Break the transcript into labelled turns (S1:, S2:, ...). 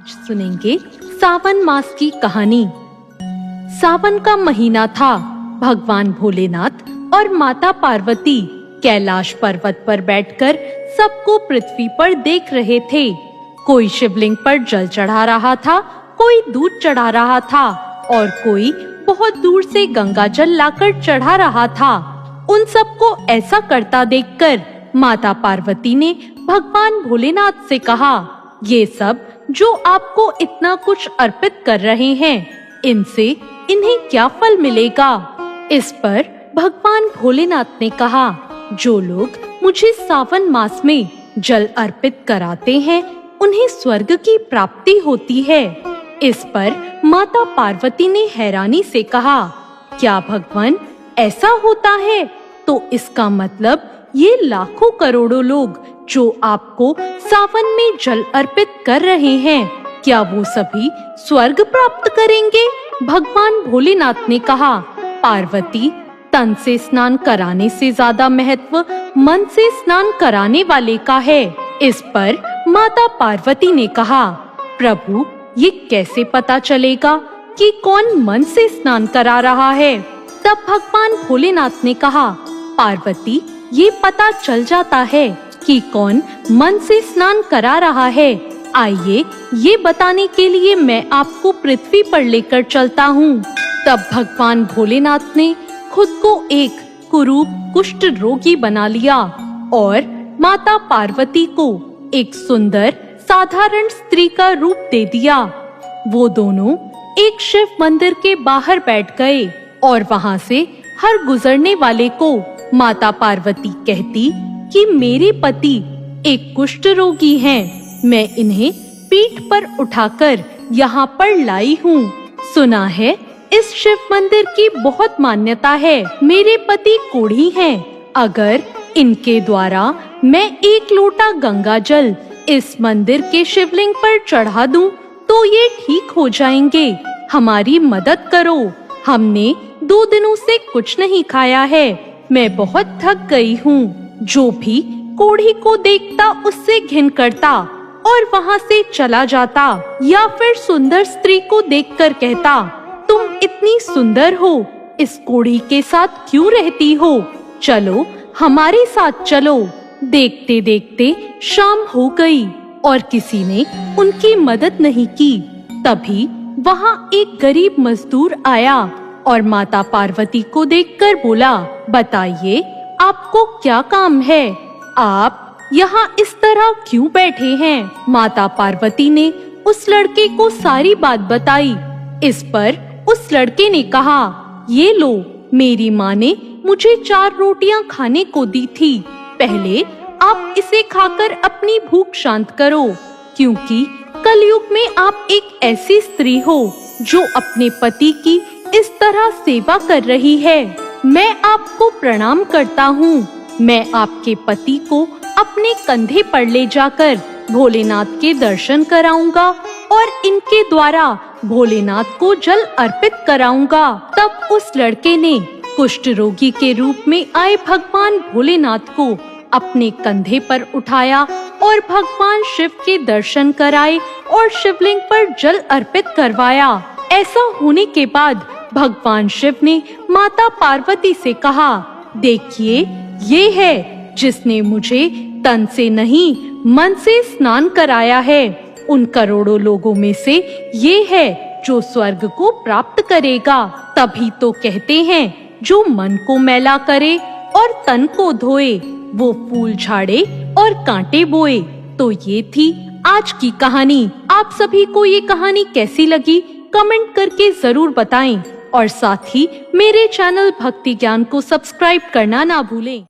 S1: आज सुनेंगे सावन मास की कहानी। सावन का महीना था। भगवान भोलेनाथ और माता पार्वती कैलाश पर्वत पर बैठकर सबको पृथ्वी पर देख रहे थे। कोई शिवलिंग पर जल चढ़ा रहा था, कोई दूध चढ़ा रहा था और कोई बहुत दूर से गंगा जल लाकर चढ़ा रहा था। उन सबको ऐसा करता देखकर माता पार्वती ने भगवान भोलेनाथ से कहा, ये सब जो आपको इतना कुछ अर्पित कर रहे हैं, इनसे इन्हें क्या फल मिलेगा? इस पर भगवान भोलेनाथ ने कहा, जो लोग मुझे सावन मास में जल अर्पित कराते हैं, उन्हें स्वर्ग की प्राप्ति होती है। इस पर माता पार्वती ने हैरानी से कहा, क्या भगवान ऐसा होता है? तो इसका मतलब ये लाखों करोड़ों लोग जो आपको सावन में जल अर्पित कर रहे हैं, क्या वो सभी स्वर्ग प्राप्त करेंगे? भगवान भोलेनाथ ने कहा, पार्वती, तन से स्नान कराने से ज्यादा महत्व मन से स्नान कराने वाले का है। इस पर माता पार्वती ने कहा, प्रभु, ये कैसे पता चलेगा कि कौन मन से स्नान करा रहा है? तब भगवान भोलेनाथ ने कहा, पार्वती, ये पता चल जाता है कि कौन मन से स्नान करा रहा है। आइए, ये बताने के लिए मैं आपको पृथ्वी पर लेकर चलता हूँ। तब भगवान भोलेनाथ ने खुद को एक कुरूप कुष्ठ रोगी बना लिया और माता पार्वती को एक सुंदर साधारण स्त्री का रूप दे दिया। वो दोनों एक शिव मंदिर के बाहर बैठ गए और वहाँ से हर गुजरने वाले को माता पार्वती कहती कि मेरे पति एक कुष्ठ रोगी हैं, मैं इन्हें पीठ पर उठाकर यहाँ पर लाई हूँ। सुना है इस शिव मंदिर की बहुत मान्यता है। मेरे पति कोढ़ी हैं, अगर इनके द्वारा मैं एक लोटा गंगा जल इस मंदिर के शिवलिंग पर चढ़ा दूं, तो ये ठीक हो जाएंगे। हमारी मदद करो। हमने 2 दिनों से कुछ नहीं खाया है। मैं बहुत थक गई हूँ। जो भी कोढ़ी को देखता उससे घिन करता और वहाँ से चला जाता, या फिर सुंदर स्त्री को देखकर कहता, तुम इतनी सुंदर हो, इस कोढ़ी के साथ क्यों रहती हो? चलो हमारे साथ चलो। देखते देखते शाम हो गई और किसी ने उनकी मदद नहीं की। तभी वहाँ एक गरीब मजदूर आया और माता पार्वती को देखकर बोला, बताइए आपको क्या काम है? आप यहाँ इस तरह क्यों बैठे हैं? माता पार्वती ने उस लड़के को सारी बात बताई। इस पर उस लड़के ने कहा, ये लो, मेरी माँ ने मुझे 4 रोटियां खाने को दी थी। पहले आप इसे खाकर अपनी भूख शांत करो, क्योंकि कलयुग में आप एक ऐसी स्त्री हो जो अपने पति की इस तरह सेवा कर रही है। मैं आपको प्रणाम करता हूँ। मैं आपके पति को अपने कंधे पर ले जाकर भोलेनाथ के दर्शन कराऊंगा और इनके द्वारा भोलेनाथ को जल अर्पित कराऊंगा। तब उस लड़के ने कुष्ठ रोगी के रूप में आए भगवान भोलेनाथ को अपने कंधे पर उठाया और भगवान शिव के दर्शन कराए और शिवलिंग पर जल अर्पित करवाया। ऐसा होने के बाद भगवान शिव ने माता पार्वती से कहा, देखिए, ये है जिसने मुझे तन से नहीं मन से स्नान कराया है। उन करोड़ों लोगों में से ये है जो स्वर्ग को प्राप्त करेगा। तभी तो कहते हैं, जो मन को मैला करे और तन को धोए, वो फूल झाड़े और कांटे बोए। तो ये थी आज की कहानी। आप सभी को ये कहानी कैसी लगी, कमेंट करके जरूर बताएं और साथ ही मेरे चैनल भक्ति ज्ञान को सब्सक्राइब करना ना भूलें।